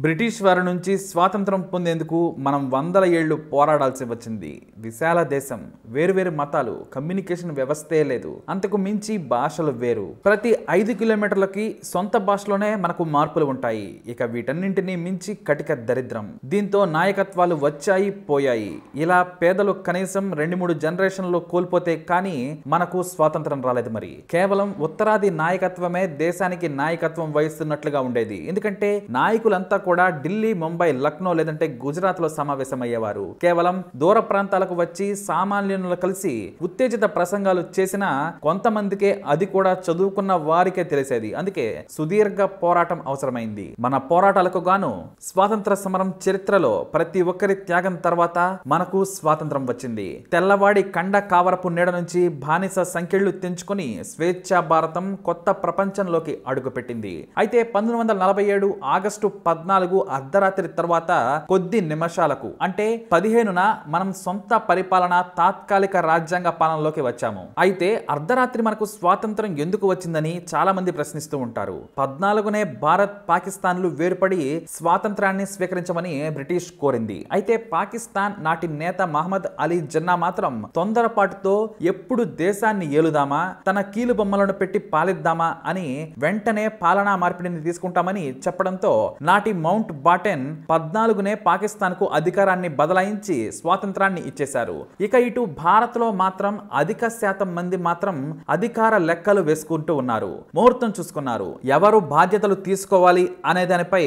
British వారి నుంచి స్వాతంత్రం పొందేందుకు మనం వందల ఏళ్లు పోరాడాల్సి వచ్చింది. విశాల దేశం, వేరువేరు మతాలు, కమ్యూనికేషన్ వ్యవస్థే లేదు. అంతకు మించి భాషలు వేరు. ప్రతి 5 కిలోమీటర్లకి సొంత భాషలోనే మనకు మార్పులు ఉంటాయి. ఇక వీటన్నింటినీ మించి కటిక దరిద్రం. దీంతో నాయకత్వాలు వచ్చాయి పోయాయి. ఇలా పేదలు కనీసం 2-3 జనరేషన్లు కోల్పోతే కానీ మనకు స్వాతంత్రం రాలేదు. మరి కేవలం ఉత్తరాది నాయకత్వమే దేశానికి నాయకత్వం వహిస్తున్నట్లుగా ఉండేది. ఎందుకంటే నాయకులంతా కూడా ఢిల్లీ, ముంబై, లక్నో లేదంటే గుజరాత్ లో సమావేశమయ్యేవారు. కేవలం దూర ప్రాంతాలకు వచ్చి సామాన్యులను కలిసి ఉత్తేజిత ప్రసంగాలు చేసిన కొంతమందికే, అది కూడా చదువుకున్న వారికే తెలిసేది. అందుకే సుదీర్ఘ పోరాటం అవసరమైంది. మన పోరాటాలకు గాను స్వాతంత్ర సమరం చరిత్రలో ప్రతి ఒక్కరి త్యాగం తర్వాత మనకు స్వాతంత్రం వచ్చింది. తెల్లవాడి కండ కావరపు నీడ నుంచి బానిస సంఖ్యలు తెంచుకొని స్వేచ్ఛా భారతం కొత్త ప్రపంచంలోకి అడుగుపెట్టింది. అయితే 1947 ఆగస్టు 14 అర్ధరాత్రి తర్వాత కొద్ది నిమిషాలకు, అంటే 15న మనం సొంత పరిపాలన తాత్కాలిక రాజ్యాంగ పాలనలోకి వచ్చాము. అయితే అర్ధరాత్రి మనకు స్వాతంత్రం ఎందుకు వచ్చిందని చాలా మంది ప్రశ్నిస్తూ ఉంటారు. 14నే భారత్, పాకిస్తాన్లు వేరుపడి స్వాతంత్రాన్ని స్వీకరించమని బ్రిటిష్ కోరింది. అయితే పాకిస్తాన్ నాటి నేత మహమ్మద్ అలీ జిన్నా మాత్రం తొందరపాటుతో ఎప్పుడు దేశాన్ని ఏలుదామా, తన కీలు బొమ్మలను పెట్టి పాలిద్దామా అని వెంటనే పాలనా మార్పిడిని తీసుకుంటామని చెప్పడంతో నాటి మౌంట్ బాటెన్ 14నే పాకిస్తాన్ కు అధికారాన్ని బదలాయించి స్వాతంత్రాన్ని ఇచ్చేశారు. ఇక ఇటు భారత్ లో మాత్రం అధిక శాతం మంది మాత్రం అధికార లెక్కలు వేసుకుంటూ ఉన్నారు. ముహూర్తం చూసుకున్నారు. ఎవరు బాధ్యతలు తీసుకోవాలి అనే దానిపై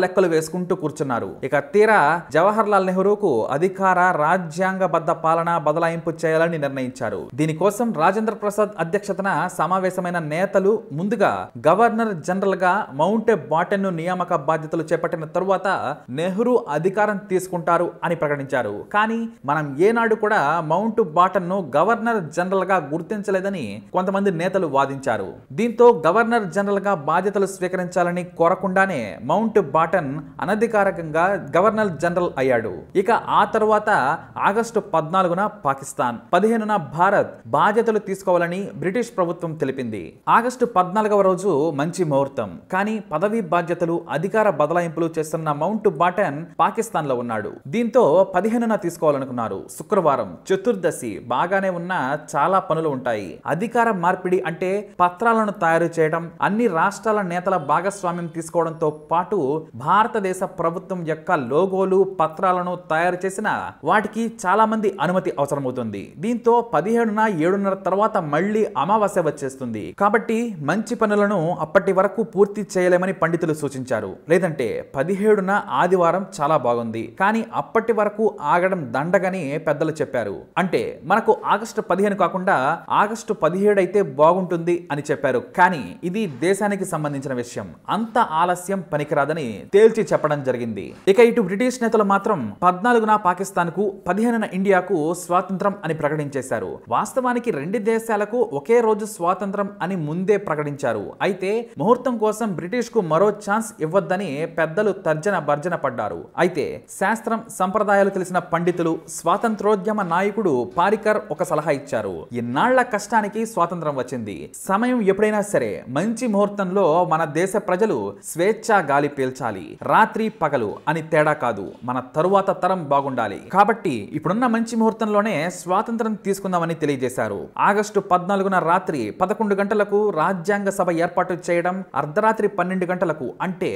లెక్కలు వేసుకుంటూ కూర్చున్నారు. ఇక తీరా జవహర్ లాల్ నెహ్రూకు అధికార రాజ్యాంగబద్ధ పాలన బదలాయింపు చేయాలని నిర్ణయించారు. దీనికోసం రాజేంద్ర ప్రసాద్ అధ్యక్షతన సమావేశమైన నేతలు ముందుగా గవర్నర్ జనరల్ గా మౌంట్ బాటెన్ ను నియామక బాధ్యతలు చేపట్టిన తరువాత నెహ్రూ అధికారం తీసుకుంటారు అని ప్రకటించారు. కానీ మనం ఏనాడు కూడా మౌంట్ బాటన్ ను గవర్నర్ జనరల్ గా గుర్తించలేదని కొంతమంది నేతలు వాదించారు. దీంతో గవర్నర్ జనరల్ గా బాధ్యతలు స్వీకరించాలని కోరకుండానే మౌంట్ బాటన్ అనధికారికంగా గవర్నర్ జనరల్ అయ్యాడు. ఇక ఆ తరువాత ఆగస్టు 14న పాకిస్తాన్, 15న భారత్ బాధ్యతలు తీసుకోవాలని బ్రిటిష్ ప్రభుత్వం తెలిపింది. ఆగస్టు 14వ రోజు మంచి ముహూర్తం. కానీ పదవి బాధ్యతలు, అధికార బదలాయింపులు చేస్తున్న మౌంట్ బాటన్ పాకిస్తాన్ లో ఉన్నాడు. దీంతో 15న తీసుకోవాలనుకున్నారు. శుక్రవారం, చతుర్దశి. బాగానే ఉన్న చాలా పనులు ఉంటాయి. అధికార మార్పిడి అంటే పత్రాలను తయారు చేయడం, అన్ని రాష్ట్రాల నేతల భాగస్వామ్యం తీసుకోవడంతో పాటు భారతదేశ ప్రభుత్వం యొక్క లోగోలు, పత్రాలను తయారు చేసిన వాటికి చాలా మంది అనుమతి అవసరమవుతుంది. దీంతో 17న 7:30 తర్వాత మళ్లీ అమావాస్య వచ్చేస్తుంది. కాబట్టి మంచి పనులను అప్పటి వరకు పూర్తి చేయలేమని పండితులు సూచించారు. లేదంటే 17న ఆదివారం చాలా బాగుంది, కానీ అప్పటి వరకు ఆగడం దండగని పెద్దలు చెప్పారు. అంటే మనకు ఆగస్టు 15 కాకుండా ఆగస్టు 17 అయితే బాగుంటుంది అని చెప్పారు. కానీ ఇది దేశానికి సంబంధించిన విషయం, అంత ఆలస్యం పనికిరాదని తేల్చి చెప్పడం జరిగింది. ఇక ఇటు బ్రిటిష్ నేతలు మాత్రం 14న పాకిస్తాన్ కు, 15న ఇండియాకు స్వాతంత్రం అని ప్రకటించేశారు. వాస్తవానికి 2 దేశాలకు ఒకే రోజు స్వాతంత్రం అని ముందే ప్రకటించారు. అయితే ముహూర్తం కోసం బ్రిటిష్ కు మరో ఛాన్స్ ఇవ్వద్దని పెద్దలు తర్జన భర్జన పడ్డారు. అయితే శాస్త్రం, సంప్రదాయాలు తెలిసిన పండితులు, స్వాతంత్రోద్యమ నాయకుడు పారికర్ ఒక సలహా ఇచ్చారు. ఇన్నాళ్ల కష్టానికి స్వాతంత్రం వచ్చింది. సమయం ఎప్పుడైనా సరే మంచి ముహూర్తంలో మన దేశ ప్రజలు స్వేచ్ఛా గాలి పీల్చాలి. రాత్రి పగలు అని తేడా కాదు, మన తరువాత తరం బాగుండాలి. కాబట్టి ఇప్పుడున్న మంచి ముహూర్తంలోనే స్వాతంత్రం తీసుకుందామని తెలియజేశారు. ఆగస్టు 14న రాత్రి 11 గంటలకు రాజ్యాంగ సభ ఏర్పాటు చేయడం, అర్ధరాత్రి 12 గంటలకు అంటే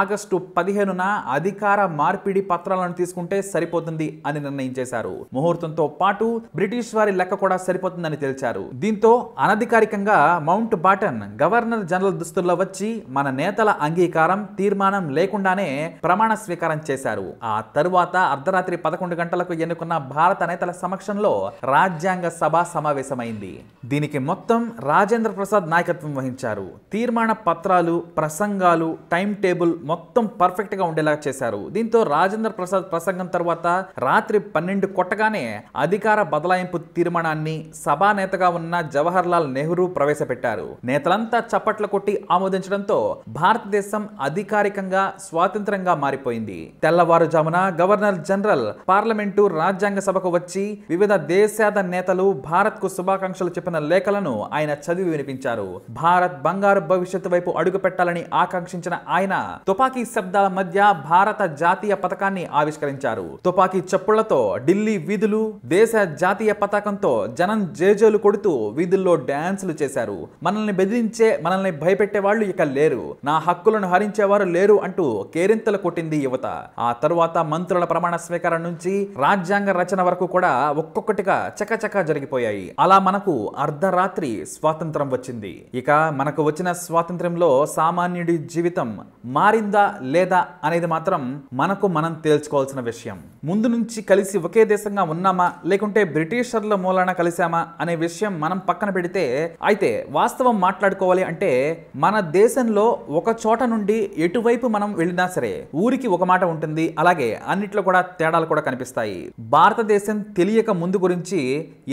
ఆగస్టు 15న అధికార మార్పిడి పత్రాలను తీసుకుంటే సరిపోతుంది అని నిర్ణయించేశారు. ముహూర్తంతో పాటు బ్రిటిష్ వారి లెక్క కూడా సరిపోతుందని తేల్చారు. దీంతో అనధికారికంగా మౌంట్ బాటన్ గవర్నర్ జనరల్ దుస్తుల్లో వచ్చి మన నేతల అంగీకారం తీర్మానం లేకుండానే ప్రమాణ స్వీకారం చేశారు. ఆ తరువాత అర్ధరాత్రి 11 గంటలకు ఎన్నుకున్న భారత నేతల సమక్షంలో రాజ్యాంగ సభ సమావేశమైంది. దీనికి మొత్తం రాజేంద్ర ప్రసాద్ నాయకత్వం వహించారు. తీర్మాన పత్రాలు, ప్రసంగాలు, టైం టేబుల్ మొత్తం పర్ఫెక్ట్ గా ఉండేలా చేశారు. దీంతో రాజేంద్ర ప్రసాద్ ప్రసంగం తర్వాత రాత్రి 12 కొట్టగానే అధికార బదలాయింపు తీర్మానాన్ని సభా నేతగా ఉన్న జవహర్ లాల్ నెహ్రూ ప్రవేశపెట్టారు. నేతలంతా చప్పట్లు కొట్టి ఆమోదించడంతో భారతదేశం అధికారికంగా స్వాతంత్రంగా మారిపోయింది. తెల్లవారుజామున గవర్నర్ జనరల్ పార్లమెంటు రాజ్యాంగ సభకు వచ్చి వివిధ దేశాల నేతలు భారత్ కు శుభాకాంక్షలు చెప్పిన లేఖలను ఆయన చదివి వినిపించారు. భారత్ బంగారు భవిష్యత్తు వైపు అడుగు పెట్టాలని ఆకాంక్షించిన ఆయన తుపాకీ శబ్దాల మధ్య భారత జాతీయ పతాకాన్ని ఆవిష్కరించారు. తుపాకీ చప్పుళ్లతో ఢిల్లీ వీధులు దేశ జాతీయ పతాకంతో జనం జేజేలు కొడుతూ వీధుల్లో డాన్సులు చేశారు. మనల్ని బెదిరించే, మనల్ని భయపెట్టే వాళ్ళు ఇక లేరు, నా హక్కులను హరించేవారు లేరు అంటూ కేరింతలు కొట్టింది యువత. ఆ తరువాత మంత్రుల ప్రమాణ స్వీకారం నుంచి రాజ్యాంగ రచన వరకు కూడా ఒక్కొక్కటిగా చకచకా జరిగిపోయాయి. అలా మనకు అర్ధరాత్రి స్వాతంత్రం వచ్చింది. ఇక మనకు వచ్చిన స్వాతంత్ర్యంలో సామాన్యుడి జీవితం మారిందా లేదా అనేది మాత్రం మనకు మనం తేల్చుకోవాల్సిన విషయం. ముందు నుంచి కలిసి ఒకే దేశంగా ఉన్నామా లేకుంటే బ్రిటిషర్ల మూలాన కలిసామా అనే విషయం మనం పక్కన పెడితే, అయితే వాస్తవం మాట్లాడుకోవాలి అంటే మన దేశంలో ఒక చోట నుండి ఎటువైపు మనం వెళ్ళినా సరే ఊరికి ఒక మాట ఉంటుంది. అలాగే అన్నిట్లో కూడా తేడాలు కూడా కనిపిస్తాయి. భారతదేశం తెలియక ముందు గురించి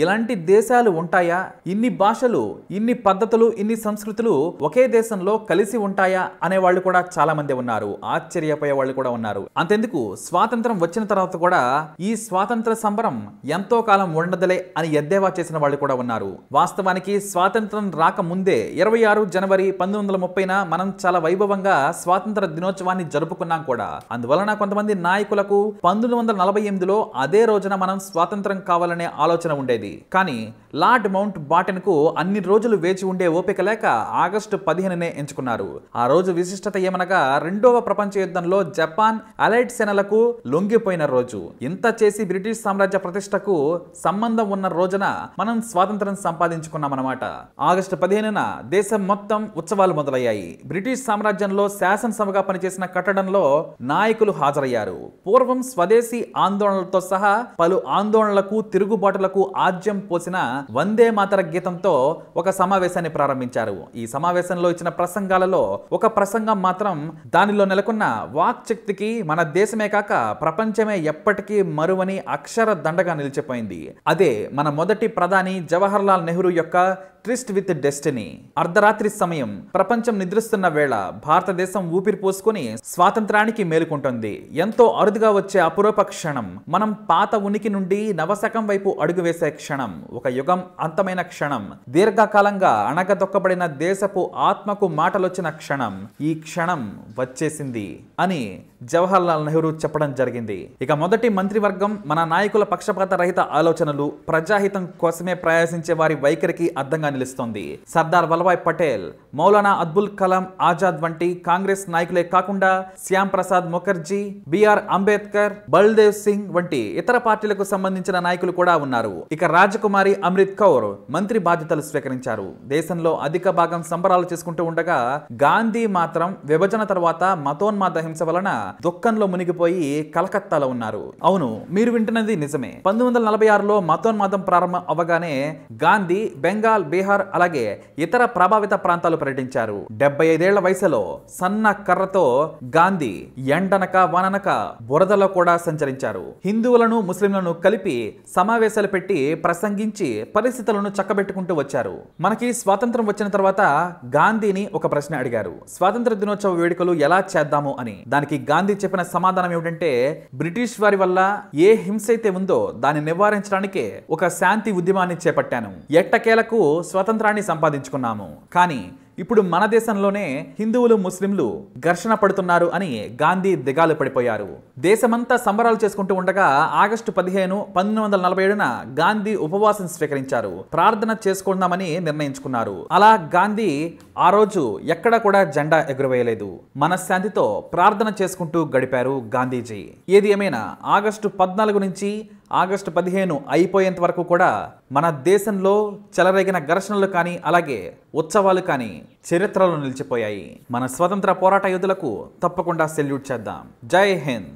ఇలాంటి దేశాలు ఉంటాయా, ఇన్ని భాషలు, ఇన్ని పద్ధతులు, ఇన్ని సంస్కృతులు ఒకే దేశంలో కలిసి ఉంటాయా అనే వాళ్ళు కూడా చాలా మంది ఉన్నారు. ఆశ్చర్యపోయే వాళ్ళు కూడా ఉన్నారు. అంతెందుకు స్వాతంత్రం వచ్చిన తర్వాత కూడా ఈ స్వాతంత్ర సంబరం ఎంతో కాలం ఉండదులే అని ఎద్దేవా చేసిన వాళ్ళు కూడా ఉన్నారు. వాస్తవానికి స్వాతంత్రం రాకముందే 26 జనవరి 1930న మనం చాలా వైభవంగా స్వాతంత్ర దినోత్సవాన్ని జరుపుకున్నాం కూడా. అందువలన కొంతమంది నాయకులకు 1948లో అదే రోజున మనం స్వాతంత్రం కావాలనే ఆలోచన ఉండేది. కానీ లార్డ్ మౌంట్ బాటన్ కు అన్ని రోజులు వేచి ఉండే ఓపిక లేక ఆగస్టు 15నే ఎంచుకున్నారు. ఆ రోజు విశిష్టత ఏమనగా రెండవ ప్రపంచ యుద్ధంలో జపాన్ అలైడ్ సేనలకు లొంగిపోయిన రోజు. ఇంత చేసి బ్రిటిష్ సామ్రాజ్య ప్రతిష్టకు సంబంధం ఉన్న రోజున మనం స్వాతంత్రం సంపాదించుకున్నామన్నమాట. ఆగస్టు 15న దేశం మొత్తం ఉత్సవాలు మొదలయ్యాయి. బ్రిటిష్ సామ్రాజ్యంలో శాసనసభగా పనిచేసిన కట్టడంలో నాయకులు హాజరయ్యారు. పూర్వం స్వదేశీ ఆందోళనలతో సహా పలు ఆందోళనలకు, తిరుగుబాటులకు ఆజ్యం పోసిన వందే మాతర గీతంతో ఒక సమావేశాన్ని ప్రారంభించారు. ఈ సమావేశంలో ఇచ్చిన ప్రసంగాలలో ఒక ప్రసంగం మాత్రం దానిలో నెలకొన్న వాక్శక్తికి మన దేశమే కాక ప్రపంచమే ఎప్పటికీ మరువని అక్షర దండగా నిలిచిపోయింది. అదే మన మొదటి ప్రధాని జవహర్ లాల్ నెహ్రూ యొక్క ట్రిస్ట్ విత్ డెస్టినీ. అర్ధరాత్రి సమయం, ప్రపంచం నిద్రిస్తున్న వేళ భారతదేశం ఊపిరి పోసుకుని స్వాతంత్రానికి మేలుకుంటుంది. ఎంతో అరుదుగా వచ్చే అపురూప క్షణం. మనం పాత ఉనికి నుండి నవశకం వైపు అడుగు వేసే క్షణం. ఒక యుగం అంతమైన క్షణం. దీర్ఘకాలంగా అణగదొక్కబడిన దేశపు ఆత్మకు మాటలొచ్చిన క్షణం. ఈ క్షణం వచ్చేసింది అని జవహర్ లాల్ నెహ్రూ చెప్పడం జరిగింది. ఇక మొదటి మంత్రివర్గం మన నాయకుల పక్షపాత రహిత ఆలోచనలు, ప్రజాహితం కోసమే ప్రయాసించే వారి వైఖరికి అర్థంగా నిలుస్తోంది. సర్దార్ వల్లభాయ్ పటేల్, మౌలానా అబ్దుల్ కలాం ఆజాద్ వంటి కాంగ్రెస్ నాయకులే కాకుండా శ్యామ్ ప్రసాద్ ముఖర్జీ, బిఆర్ అంబేద్కర్, బల్దేవ్ సింగ్ వంటి ఇతర పార్టీలకు సంబంధించిన నాయకులు కూడా ఉన్నారు. ఇక రాజకుమారి అమృత్ కౌర్ మంత్రి బాధ్యతలు స్వీకరించారు. దేశంలో అధిక భాగం సంబరాలు చేసుకుంటూ ఉండగా గాంధీ మాత్రం విభజన తర్వాత మతోన్మాద హింస వలన దుఃఖంలో మునిగిపోయి కలకత్తాలో ఉన్నారు. అవును, మీరు వింటున్నది నిజమే. 1946లో మతోన్మాదం ప్రారంభం అవ్వగానే గాంధీ బెంగాల్, బీహార్ అలాగే ఇతర ప్రభావిత ప్రాంతాలు పర్యటించారు. 75 ఏళ్ల వయసులో సన్న కర్రతో గాంధీ ఎండనక వాననక బురదలో కూడా సంచరించారు. హిందువులను, ముస్లింలను కలిపి సమావేశాలు పెట్టి ప్రసంగించి పరిస్థితులను చక్కబెట్టుకుంటూ వచ్చారు. మనకి స్వాతంత్రం వచ్చిన తర్వాత గాంధీని ఒక ప్రశ్న అడిగారు, స్వాతంత్ర దినోత్సవ వేడుకలు ఎలా చేద్దాము అని. దానికి గాంధీ చెప్పిన సమాధానం ఏమిటంటే, బ్రిటిష్ వారి వల్ల ఏ హింస అయితే ఉందో దాన్ని నివారించడానికే ఒక శాంతి ఉద్యమాన్ని చేపట్టాను. ఎట్టకేలకు స్వతంత్రాన్ని సంపాదించుకున్నాము. కానీ ఇప్పుడు మన దేశంలోనే హిందువులు ముస్లింలు ఘర్షణ పడుతున్నారు అని గాంధీ దిగాలు పడిపోయారు. దేశమంతా సంబరాలు చేసుకుంటూ ఉండగా ఆగస్టు 15, 1947న గాంధీ ఉపవాసం స్వీకరించారు. ప్రార్థన చేసుకుందామని నిర్ణయించుకున్నారు. అలా గాంధీ ఆ రోజు ఎక్కడా కూడా జెండా ఎగురవేయలేదు. మనశ్శాంతితో ప్రార్థన చేసుకుంటూ గడిపారు గాంధీజీ. ఏది ఏమైనా ఆగస్టు 14 నుంచి ఆగస్టు 15 అయిపోయేంత వరకు కూడా మన దేశంలో చెలరేగిన ఘర్షణలు కానీ అలాగే ఉత్సవాలు కానీ చరిత్రలో నిలిచిపోయాయి. మన స్వతంత్ర పోరాట యోధులకు తప్పకుండా సెల్యూట్ చేద్దాం. జై హింద్.